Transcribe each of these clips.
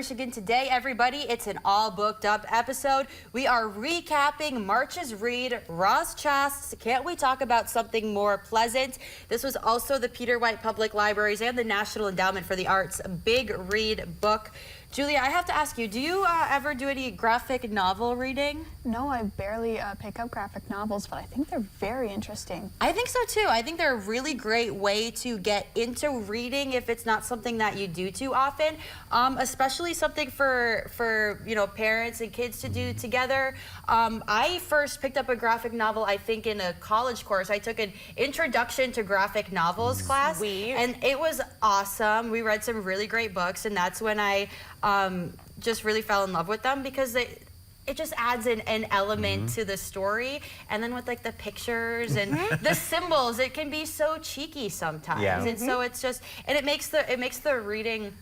Michigan today, everybody. It's an all booked up episode. We are recapping March's read, Achatz. Can't we talk about something more pleasant? This was also the Peter White Public Libraries and the National Endowment for the Arts big read book. Julia, I have to ask you, do you ever do any graphic novel reading? No, I barely pick up graphic novels, but I think they're very interesting. I think so too. I think they're a really great way to get into reading if it's not something that you do too often, especially something for parents and kids to do together. I first picked up a graphic novel, I think, in a college course. I took an Introduction to Graphic Novels class, Sweet. and it was awesome. We read some really great books, and that's when I just really fell in love with them, because it just adds an element to the story, and then with like the pictures and the symbols, it can be so cheeky sometimes. Yeah. And so it's just, and it makes the reading,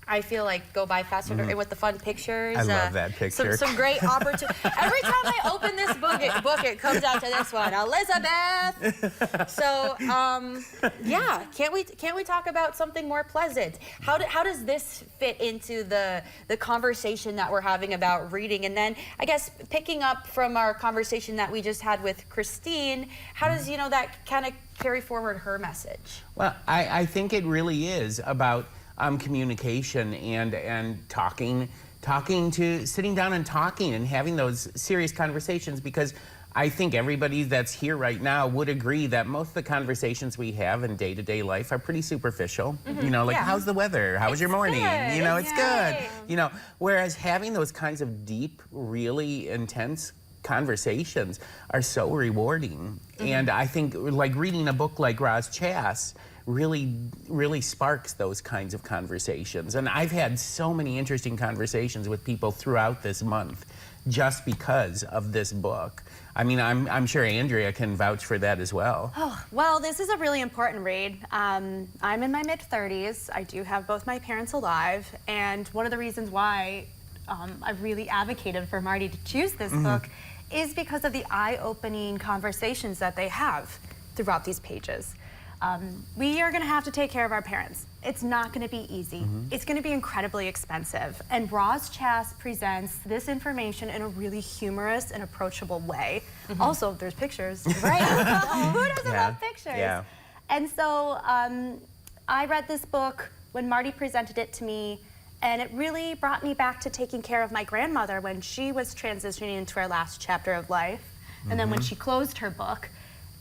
I feel like, go by faster, and with the fun pictures. I love that picture. Some great opportunity. Every time I open this book, it comes out to this one, Elizabeth. So yeah, can't we talk about something more pleasant? How does this fit into the conversation that we're having about reading? And then I guess picking up from our conversation that we just had with Christine, how does that kind of carry forward her message? Well, I think it really is about communication and sitting down and talking and having those serious conversations, because I think everybody that's here right now would agree that most of the conversations we have in day-to-day life are pretty superficial. How's the weather? How was your morning? Good. It's good. Whereas having those kinds of deep, really intense conversations are so rewarding. And I think like reading a book like Achatz really sparks those kinds of conversations. And I've had so many interesting conversations with people throughout this month just because of this book. I mean, I'm sure Andrea can vouch for that as well. Oh, well, this is a really important read. I'm in my mid-30s. I do have both my parents alive, and one of the reasons why I really advocated for Marty to choose this book is because of the eye-opening conversations that they have throughout these pages. We are going to have to take care of our parents. It's not going to be easy. It's going to be incredibly expensive. And Achatz presents this information in a really humorous and approachable way. Also, there's pictures, right? Who doesn't love pictures? Yeah. And so I read this book when Marty presented it to me, and it really brought me back to taking care of my grandmother when she was transitioning into her last chapter of life, and then when she closed her book.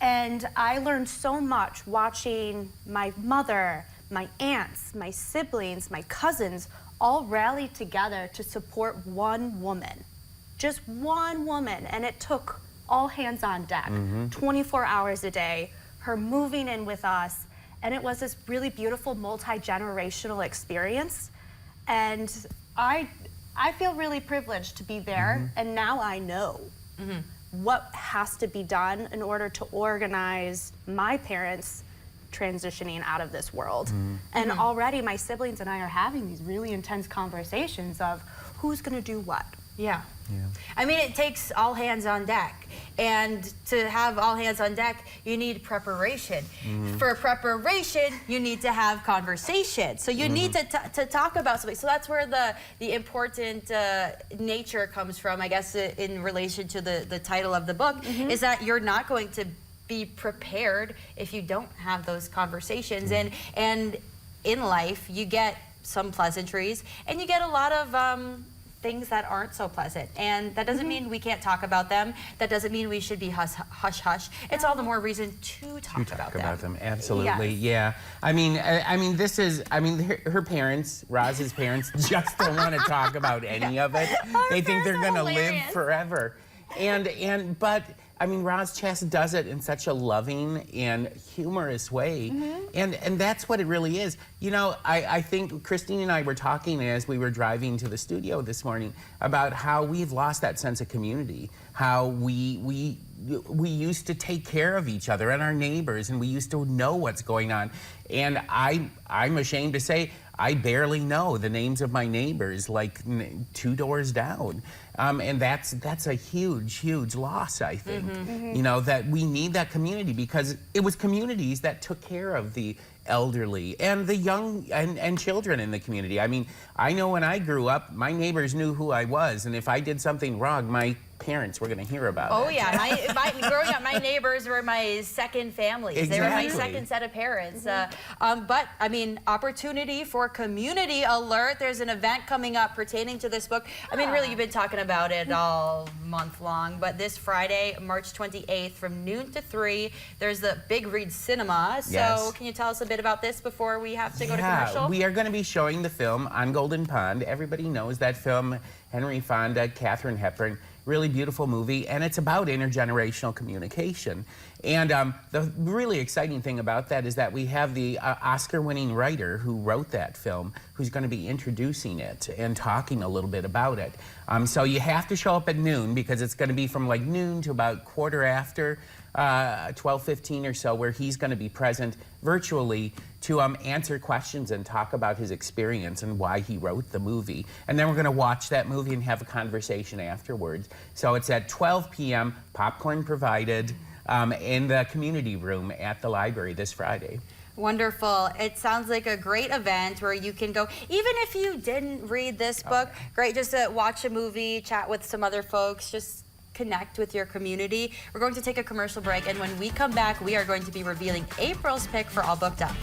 And I learned so much watching my mother, my aunts, my siblings, my cousins all rally together to support one woman. Just one woman. And it took all hands on deck, 24 hours a day, her moving in with us. And it was this really beautiful multi-generational experience. And I feel really privileged to be there. And now I know what has to be done in order to organize my parents transitioning out of this world. And already my siblings and I are having these really intense conversations of who's gonna do what. Yeah. I mean, it takes all hands on deck. And to have all hands on deck, you need preparation. For preparation, you need to have conversation. So you need to talk about something. So that's where the important nature comes from, I guess, in relation to the title of the book, is that you're not going to be prepared if you don't have those conversations. And in life, you get some pleasantries, and you get a lot of things that aren't so pleasant, and that doesn't mean we can't talk about them. That doesn't mean we should be hush-hush. It's all the more reason to talk about them. Absolutely, yeah. I mean, her parents, Roz's parents, just don't want to talk about any of it. They think they're gonna live forever, but I mean, Achatz does it in such a loving and humorous way, and that's what it really is. I think Christine and I were talking as we were driving to the studio this morning about how we've lost that sense of community, how we used to take care of each other and our neighbors, and we used to know what's going on. And I'm ashamed to say I barely know the names of my neighbors, like 2 doors down. And that's a huge loss, I think. That we need that community, because it was communities that took care of the elderly and the young and children in the community. I mean, I know when I grew up, my neighbors knew who I was, and if I did something wrong, my parents were going to hear about it. Oh yeah, growing up, my neighbors were my second families. Exactly. They were my second set of parents. But I mean, opportunity for community alert. There's an event coming up pertaining to this book. I mean, really, you've been talking about it all month long, but this Friday, March 28th, from noon to 3, there's the Big Read Cinema. So Yes. can you tell us a bit about this before we have to go to commercial? We are going to be showing the film On Golden Pond. Everybody knows that film. Henry Fonda, Katharine Hepburn. Really beautiful movie, and it's about intergenerational communication. And the really exciting thing about that is that we have the Oscar-winning writer who wrote that film, who's going to be introducing it and talking a little bit about it. So you have to show up at noon, because it's going to be from like noon to about quarter after 12:15 or so, where he's going to be present virtually to answer questions and talk about his experience and why he wrote the movie. And then we're going to watch that movie and have a conversation afterwards. So it's at 12 p.m., popcorn provided, in the community room at the library this Friday. Wonderful. It sounds like a great event where you can go, even if you didn't read this book, great just to watch a movie, chat with some other folks, just connect with your community. We're going to take a commercial break, and when we come back, we are going to be revealing April's pick for All Booked Up.